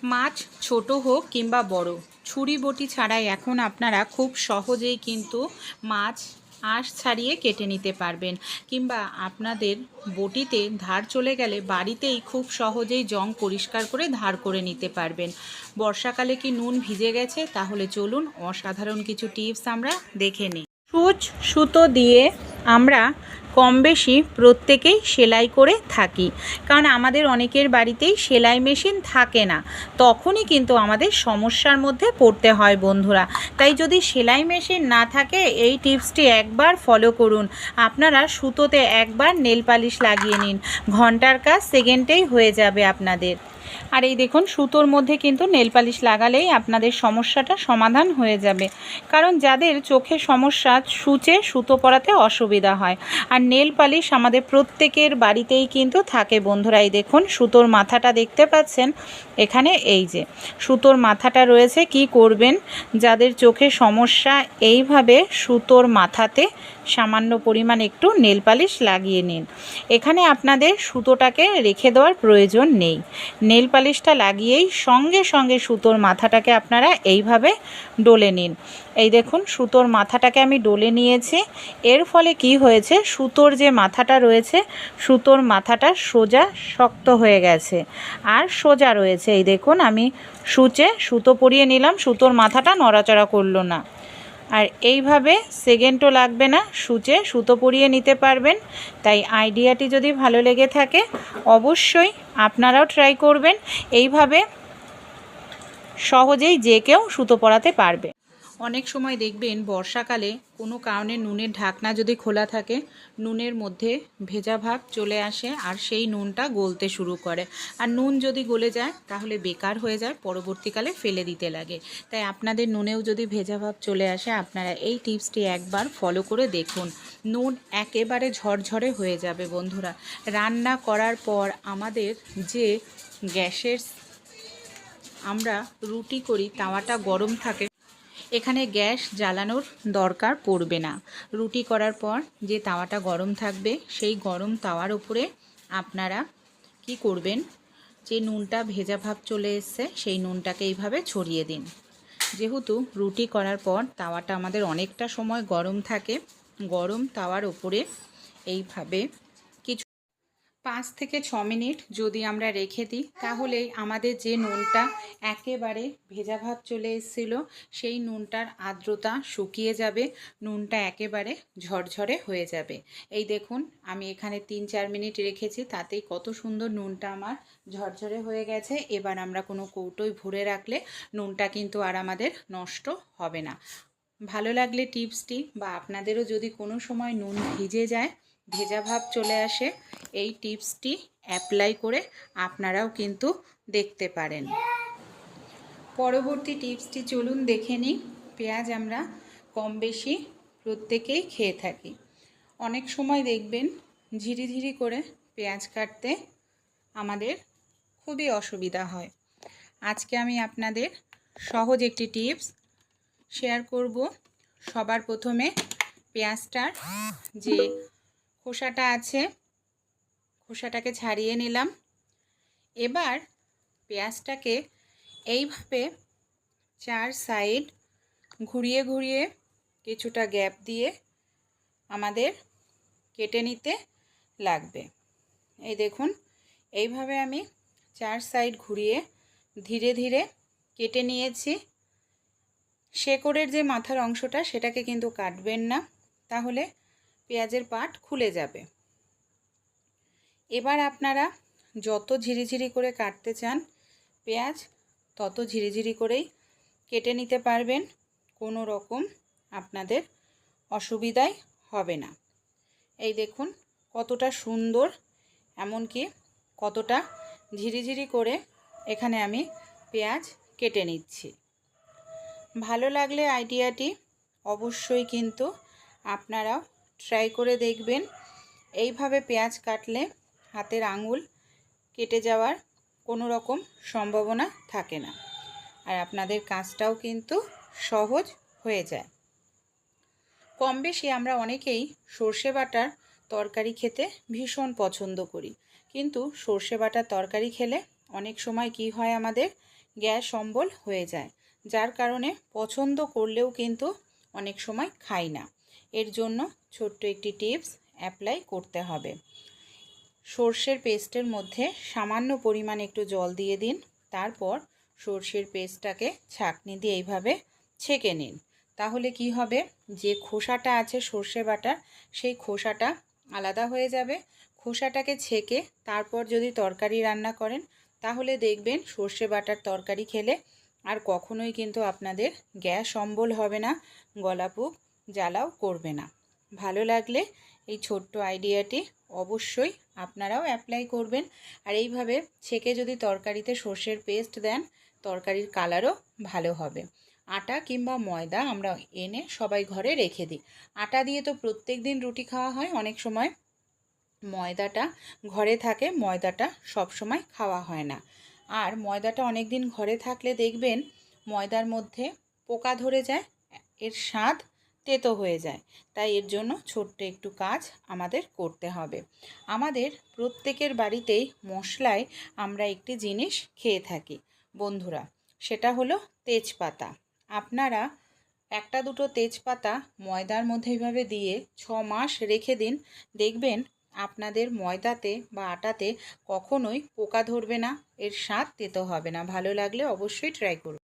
মাছ ছোট হোক কিংবা বড়, ছুরি বটি ছাড়াই এখন আপনারা খুব সহজেই কিন্তু মাছ আঁশ ছাড়িয়ে কেটে নিতে পারবেন, কিংবা আপনাদের বটিতে ধার চলে গেলে বাড়িতেই খুব সহজেই জং পরিষ্কার করে ধার করে নিতে পারবেন। বর্ষাকালে কি নুন ভিজে গেছে? তাহলে চলুন অসাধারণ কিছু টিপস আমরা দেখে নিই। সূচ সুতো দিয়ে আমরা কম বেশি প্রত্যেকেই সেলাই করে থাকি, কারণ আমাদের অনেকের বাড়িতেই সেলাই মেশিন থাকে না, তখনই কিন্তু আমাদের সমস্যার মধ্যে পড়তে হয় বন্ধুরা। তাই যদি সেলাই মেশিন না থাকে এই টিপসটি একবার ফলো করুন। আপনারা সুতোতে একবার নেল পালিশ লাগিয়ে নিন, ঘন্টার কাজ সেকেন্ডেই হয়ে যাবে আপনাদের। আর এই দেখুন, সুতোর মধ্যে কিন্তু নেল পালিশ লাগালেই আপনাদের সমস্যাটা সমাধান হয়ে যাবে। কারণ যাদের চোখে সমস্যা, সূচে সুতো পরাতে অসুবিধা হয়, আর নেল পালিশ আমাদের প্রত্যেকের বাড়িতেই কিন্তু থাকে বন্ধুরা। এই দেখুন, সুতোর মাথাটা দেখতে পাচ্ছেন এখানে, এই যে সুতোর মাথাটা রয়েছে। কি করবেন, যাদের চোখে সমস্যা এইভাবে সুতোর মাথাতে সামান্য পরিমাণ একটু নেল পালিশ লাগিয়ে নিন। এখানে আপনাদের সুতোটাকে রেখে দেওয়ার প্রয়োজন নেই, নেল পালিশটা লাগিয়েই সঙ্গে সঙ্গে সুতোর মাথাটাকে আপনারা এইভাবে ডলে নিন। এই দেখুন, সুতোর মাথাটাকে আমি ডলে নিয়েছি। এর ফলে কি হয়েছে, সুতোর যে মাথাটা রয়েছে, সুতোর মাথাটা সোজা শক্ত হয়ে গেছে আর সোজা রয়েছে। এই দেখুন, আমি সূচে সুতো পরিয়ে নিলাম, সুতোর মাথাটা নড়াচড়া করলো না। আর এইভাবে সেকেন্ডও লাগবে না, সূচে সুতো পরিয়ে নিতে পারবেন। তাই আইডিয়াটি যদি ভালো লেগে থাকে অবশ্যই আপনারাও ট্রাই করবেন। এইভাবে সহজেই যে কেউ সুতো পরাতে পারবে। অনেক সময় দেখবেন বর্ষাকালে কোনো কারণে নুনের ঢাকনা যদি খোলা থাকে, নুনের মধ্যে ভেজা ভাব চলে আসে আর সেই নুনটা গলতে শুরু করে। আর নুন যদি গলে যায় তাহলে বেকার হয়ে যায়, পরবর্তীকালে ফেলে দিতে লাগে। তাই আপনাদের নুনেও যদি ভেজা ভাব চলে আসে, আপনারা এই টিপসটি একবার ফলো করে দেখুন, নুন একেবারে ঝরঝরে হয়ে যাবে বন্ধুরা। রান্না করার পর আমাদের যে গ্যাসের আমরা রুটি করি, তাওয়াটা গরম থাকে, এখানে গ্যাস জ্বালানোর দরকার পড়বে না। রুটি করার পর যে তাওয়াটা গরম থাকবে, সেই গরম তাওয়ার উপরে আপনারা কি করবেন, যে নুনটা ভেজা ভাব চলে এসছে সেই নুনটাকে এইভাবে ছড়িয়ে দিন। যেহেতু রুটি করার পর তাওয়াটা আমাদের অনেকটা সময় গরম থাকে, গরম তাওয়ার উপরে এইভাবে 5 থেকে 6 মিনিট যদি আমরা রেখে দিই, তাহলে আমাদের যে নুনটা একেবারে ভেজা ভাব চলে এসেছিল, সেই নুনটার আর্দ্রতা শুকিয়ে যাবে, নুনটা একেবারে ঝরঝরে হয়ে যাবে। এই দেখুন, আমি এখানে 3-4 মিনিট রেখেছি, তাতেই কত সুন্দর নুনটা আমার ঝরঝরে হয়ে গেছে। এবার আমরা কোনো কৌটোয় ভরে রাখলে নুনটা কিন্তু আর আমাদের নষ্ট হবে না। ভালো লাগলে টিপসটি, বা আপনাদেরও যদি কোনো সময় নুন ভিজে যায়, ভেজা ভাব চলে আসে, এই টিপসটি অ্যাপ্লাই করে আপনারাও কিন্তু দেখতে পারেন। পরবর্তী টিপসটি চলুন দেখে নিই। পেঁয়াজ আমরা কম বেশি প্রত্যেকেই খেয়ে থাকি। অনেক সময় দেখবেন ঝিরিঝিরি করে পেঁয়াজ কাটতে আমাদের খুবই অসুবিধা হয়। আজকে আমি আপনাদের সহজ একটি টিপস শেয়ার করব। সবার প্রথমে পেঁয়াজটার যে খোসাটা আছে, খোসাটাকে ছাড়িয়ে নিলাম। এবার পেঁয়াজটাকে এইভাবে 4 সাইড ঘুরিয়ে ঘুরিয়ে কিছুটা গ্যাপ দিয়ে আমাদের কেটে নিতে লাগবে। এই দেখুন, এইভাবে আমি 4 সাইড ঘুরিয়ে ধীরে ধীরে কেটে নিয়েছি। শেকড়ের যে মাথার অংশটা, সেটাকে কিন্তু কাটবেন না, তাহলে পেঁয়াজের পাট খুলে যাবে। এবার আপনারা যত ঝিরিঝিরি করে কাটতে চান পেঁয়াজ, তত ঝিরিঝিরি করেই কেটে নিতে পারবেন, কোনো রকম আপনাদের অসুবিধাই হবে না। এই দেখুন কতটা সুন্দর, এমনকি কতটা ঝিরিঝিরি করে এখানে আমি পেঁয়াজ কেটে নিচ্ছি। ভালো লাগলে আইডিয়াটি অবশ্যই কিন্তু আপনারাও ট্রাই করে দেখবেন। এইভাবে পেঁয়াজ কাটলে হাতের আঙুল কেটে যাওয়ার কোনো রকম সম্ভাবনা থাকে না, আর আপনাদের কাজটাও কিন্তু সহজ হয়ে যায়। কম বেশি আমরা অনেকেই সর্ষে বাটার তরকারি খেতে ভীষণ পছন্দ করি, কিন্তু সর্ষে বাটার তরকারি খেলে অনেক সময় কি হয়, আমাদের গ্যাস অম্বল হয়ে যায়, যার কারণে পছন্দ করলেও কিন্তু অনেক সময় খাই না। এর জন্য ছোট্ট একটি টিপস অ্যাপ্লাই করতে হবে। সর্ষের পেস্টের মধ্যে সামান্য পরিমাণে একটু জল দিয়ে দিন, তারপর সর্ষের পেস্টটাকে ছাঁকনি দিয়ে এইভাবে ছেঁকে নিন। তাহলে কি হবে, যে খোসাটা আছে সর্ষে বাটার, সেই খোসাটা আলাদা হয়ে যাবে। খোসাটাকে ছেঁকে তারপর যদি তরকারি রান্না করেন, তাহলে দেখবেন সর্ষে বাটার তরকারি খেলে আর কখনোই কিন্তু আপনাদের গ্যাস অম্বল হবে না, গলাপুক জ্বালাও করবে না। ভালো লাগলে এই ছোট্ট আইডিয়াটি অবশ্যই আপনারাও অ্যাপ্লাই করবেন। আর এইভাবে ছেঁকে যদি তরকারিতে সর্ষের পেস্ট দেন, তরকারির কালারও ভালো হবে। আটা কিংবা ময়দা আমরা এনে সবাই ঘরে রেখে দিই। আটা দিয়ে তো প্রত্যেক দিন রুটি খাওয়া হয়, অনেক সময় ময়দাটা ঘরে থাকে, ময়দাটা সব সময় খাওয়া হয় না। আর ময়দাটা অনেক দিন ঘরে থাকলে দেখবেন ময়দার মধ্যে পোকা ধরে যায়, এর স্বাদ তেতো হয়ে যায়। তাই এর জন্য ছোট্ট একটু কাজ আমাদের করতে হবে। আমাদের প্রত্যেকের বাড়িতেই মশলায় আমরা একটি জিনিস খেয়ে থাকি বন্ধুরা, সেটা হলো তেজপাতা। আপনারা একটা দুটো তেজপাতা ময়দার মধ্যে এইভাবে দিয়ে 6 মাস রেখে দিন, দেখবেন আপনাদের ময়দাতে বা আটাতে কখনোই পোকা ধরবে না, এর স্বাদ তেতো হবে না। ভালো লাগলে অবশ্যই ট্রাই করুন।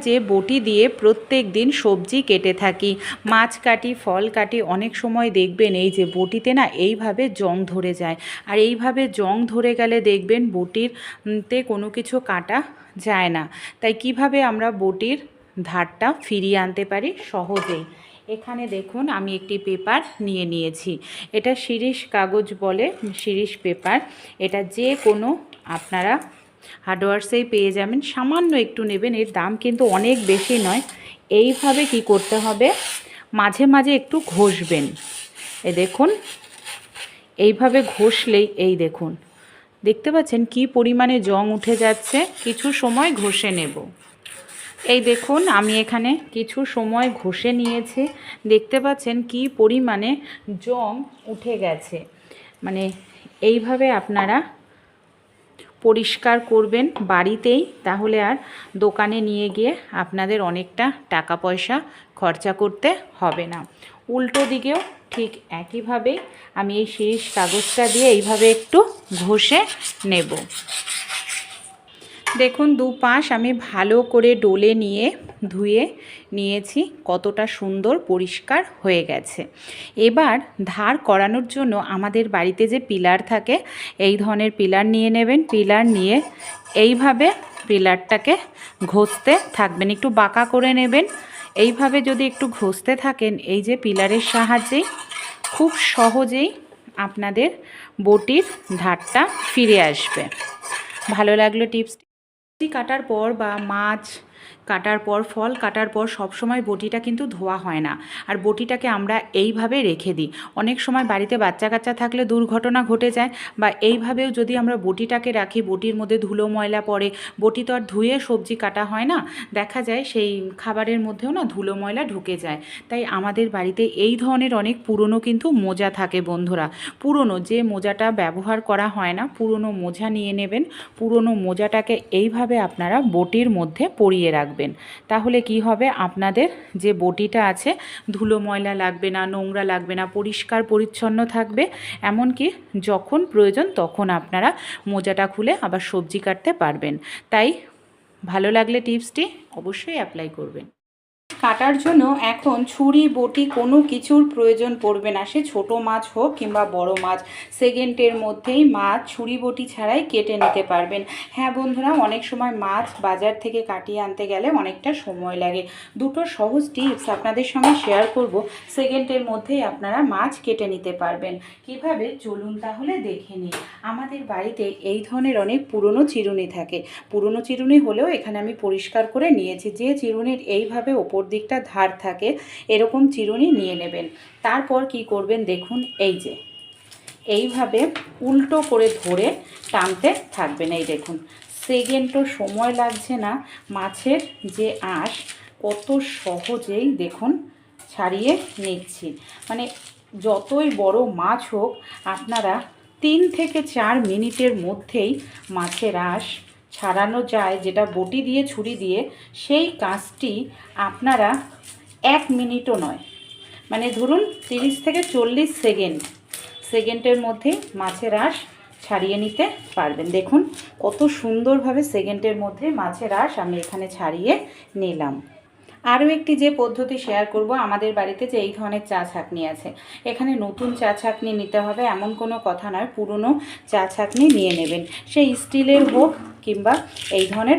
যে বটি দিয়ে প্রত্যেক দিন সবজি কেটে থাকি, মাছ কাটি, ফল কাটি, অনেক সময় দেখবেন এই যে বটিতে না এইভাবে জং ধরে যায়। আর এইভাবে জং ধরে গেলে দেখবেন বটিরতে কোনো কিছু কাটা যায় না। তাই কিভাবে আমরা বটির ধারটা ফিরিয়ে আনতে পারি সহজেই, এখানে দেখুন আমি একটি পেপার নিয়ে নিয়েছি। এটা শিরিষ কাগজ বলে, শিরিষ পেপার। এটা যে কোনো আপনারা হার্ডওয়ার্সেই পেয়ে যাবেন, সামান্য একটু নেবেন, এর দাম কিন্তু অনেক বেশি নয়। এইভাবে কি করতে হবে, মাঝে মাঝে একটু ঘষবেন। এই দেখুন, এইভাবে ঘষলেই এই দেখুন, দেখতে পাচ্ছেন কি পরিমাণে জং উঠে যাচ্ছে। কিছু সময় ঘষে নেব। এই দেখুন আমি এখানে কিছু সময় ঘষে নিয়েছি, দেখতে পাচ্ছেন কি পরিমাণে জং উঠে গেছে। মানে এইভাবে আপনারা পরিষ্কার করবেন বাড়িতেই, তাহলে আর দোকানে নিয়ে গিয়ে আপনাদের অনেকটা টাকা পয়সা খরচা করতে হবে না। উল্টো দিকেও ঠিক একইভাবেই আমি এই শিরিষ কাগজটা দিয়ে এইভাবে একটু ঘষে নেব। দেখুন দুপাশ আমি ভালো করে ডলে নিয়ে ধুয়ে নিয়েছি, কতটা সুন্দর পরিষ্কার হয়ে গেছে। এবার ধার করানোর জন্য আমাদের বাড়িতে যে পিলার থাকে, এই ধরনের পিলার নিয়ে নেবেন। পিলার নিয়ে এইভাবে পিলারটাকে ঘষতে থাকবেন, একটু বাঁকা করে নেবেন। এইভাবে যদি একটু ঘষতে থাকেন, এই যে পিলারের সাহায্যেই খুব সহজেই আপনাদের বটির ধারটা ফিরে আসবে। ভালো লাগলো টিপসটি। সবজি কাটার পর বা মাছ কাটার পর, ফল কাটার পর সবসময় বটিটা কিন্তু ধোয়া হয় না, আর বটিটাকে আমরা এইভাবে রেখে দিই। অনেক সময় বাড়িতে বাচ্চা কাচ্চা থাকলে দুর্ঘটনা ঘটে যায়, বা এইভাবেও যদি আমরা বটিটাকে রাখি, বটির মধ্যে ধুলো ময়লা পড়ে, বটি তো আর ধুয়ে সবজি কাটা হয় না, দেখা যায় সেই খাবারের মধ্যেও না ধুলো ময়লা ঢুকে যায়। তাই আমাদের বাড়িতে এই ধরনের অনেক পুরনো কিন্তু মোজা থাকে বন্ধুরা। পুরনো যে মোজাটা ব্যবহার করা হয় না, পুরনো মোজা নিয়ে নেবেন। পুরনো মোজাটাকে এইভাবে আপনারা বটির মধ্যে পরিয়ে রাখবেন। তাহলে কি হবে, আপনাদের যে বটিটা আছে ধুলো ময়লা লাগবে না, নোংরা লাগবে না, পরিষ্কার পরিচ্ছন্ন থাকবে। এমনকি যখন প্রয়োজন তখন আপনারা মোজাটা খুলে আবার সবজি কাটতে পারবেন। তাই ভালো লাগলে টিপসটি অবশ্যই অ্যাপ্লাই করবেন। কাটার জন্য এখন ছুরি বটি কোনো কিছুর প্রয়োজন পড়বে না, সে ছোটো মাছ হোক কিংবা বড় মাছ, সেকেন্ডের মধ্যেই মাছ ছুরি বটি ছাড়াই কেটে নিতে পারবেন। হ্যাঁ বন্ধুরা, অনেক সময় মাছ বাজার থেকে কাটিয়ে আনতে গেলে অনেকটা সময় লাগে। দুটো সহজ টিপস আপনাদের সঙ্গে শেয়ার করব, সেকেন্ডের মধ্যেই আপনারা মাছ কেটে নিতে পারবেন। কিভাবে চলুন তাহলে দেখে নিই। আমাদের বাড়িতে এই ধরনের অনেক পুরনো চিরুনি থাকে। পুরনো চিরুনি হলেও এখানে আমি পরিষ্কার করে নিয়েছি। যে চিরুনির এইভাবে ওপর দিকটা ধার থাকে, এরকম চিরুনি নিয়ে নেবেন। তারপর কি করবেন দেখুন, এই যে এইভাবে উল্টো করে ধরে টানতে থাকবেন। এই দেখুন, সেকেন্ডও সময় লাগছে না। মাছের যে আঁশ কত সহজেই দেখুন ছাড়িয়ে নিচ্ছি। মানে যতই বড় মাছ হোক, আপনারা 3 থেকে 4 মিনিটের মধ্যেই মাছের আঁশ ছাড়ানো যায়, যেটা বটি দিয়ে ছুরি দিয়ে, সেই কাজটি আপনারা 1 মিনিটও নয়, মানে ধরুন 30 থেকে 40 সেকেন্ডের মধ্যেই মাছের আঁশ ছাড়িয়ে নিতে পারবেন। দেখুন কত সুন্দরভাবে সেকেন্ডের মধ্যে মাছের আঁশ আমি এখানে ছাড়িয়ে নিলাম। আরও একটি যে পদ্ধতি শেয়ার করব, আমাদের বাড়িতে যে এই ধরনের চা ছাঁকনি আছে, এখানে নতুন চা ছাঁকনি নিতে হবে এমন কোনো কথা নয়, পুরনো চা ছাঁকনি নিয়ে নেবেন। সেই স্টিলের হোক কিংবা এই ধরনের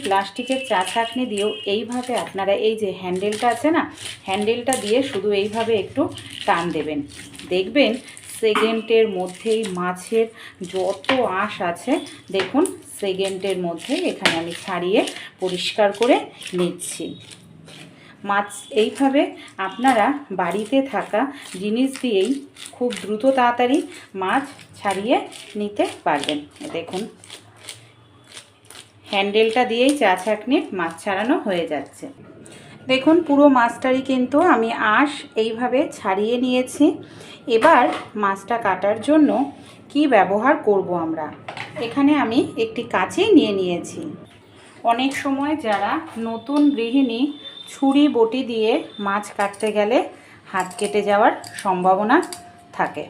প্লাস্টিকের চা ছাঁকনি দিয়েও এইভাবে আপনারা এই যে হ্যান্ডেলটা আছে না, হ্যান্ডেলটা দিয়ে শুধু এইভাবে একটু টান দেবেন, দেখবেন সেকেন্ডের মধ্যেই মাছের যত আঁশ আছে দেখুন সেকেন্ডের মধ্যে এখানে আমি ছাড়িয়ে পরিষ্কার করে নিচ্ছি। মাছ এইভাবে আপনারা বাড়িতে থাকা জিনিস দিয়েই খুব দ্রুত তাড়াতাড়ি মাছ ছাড়িয়ে নিতে পারবেন। দেখুন হ্যান্ডেলটা দিয়েই চা ছাঁকনির মাছ ছাড়ানো হয়ে যাচ্ছে। দেখুন পুরো মাছটারই কিন্তু আমি আঁশ এইভাবে ছাড়িয়ে নিয়েছি। এবার মাছটা কাটার জন্য কি ব্যবহার করব আমরা, এখানে আমি একটি কাঁচি নিয়ে নিয়েছি। অনেক সময় যারা নতুন গৃহিণী ছুরি বটি দিয়ে মাছ কাটতে গেলে হাত কেটে যাওয়ার সম্ভাবনা থাকে,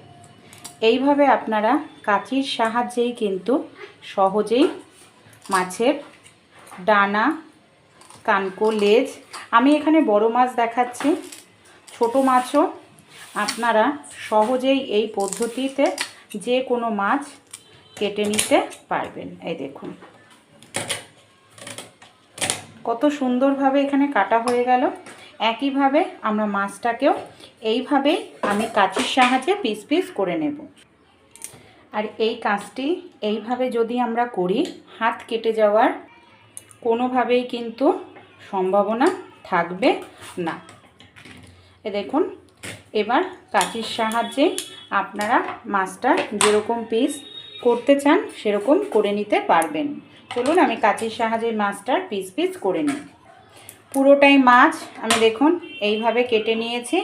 এইভাবে আপনারা কাঁচির সাহায্যেই কিন্তু সহজেই মাছের ডানা, কানকো, লেজ, আমি এখানে বড় মাছ দেখাচ্ছি, ছোট মাছও আপনারা সহজেই এই পদ্ধতিতে যে কোনো মাছ কেটে নিতে পারবেন। এই দেখুন কত সুন্দরভাবে এখানে কাটা হয়ে গেল। একইভাবে আমরা মাছটাকেও এইভাবেই আমি কাঁচির সাহায্যে পিস পিস করে নেব। আর এই কাজটি এইভাবে যদি আমরা করি, হাত কেটে যাওয়ার কোনোভাবেই কিন্তু সম্ভাবনা থাকবে না। এ দেখুন এবার কাঁচির সাহায্যে আপনারা মাছটা যেরকম পিস করতে চান সেরকম করে নিতে পারবেন। চলুন আমি কাঁচির সাহায্যে মাছটার পিস পিস করে নিই। পুরোটাই মাছ আমি দেখুন এইভাবে কেটে নিয়েছি।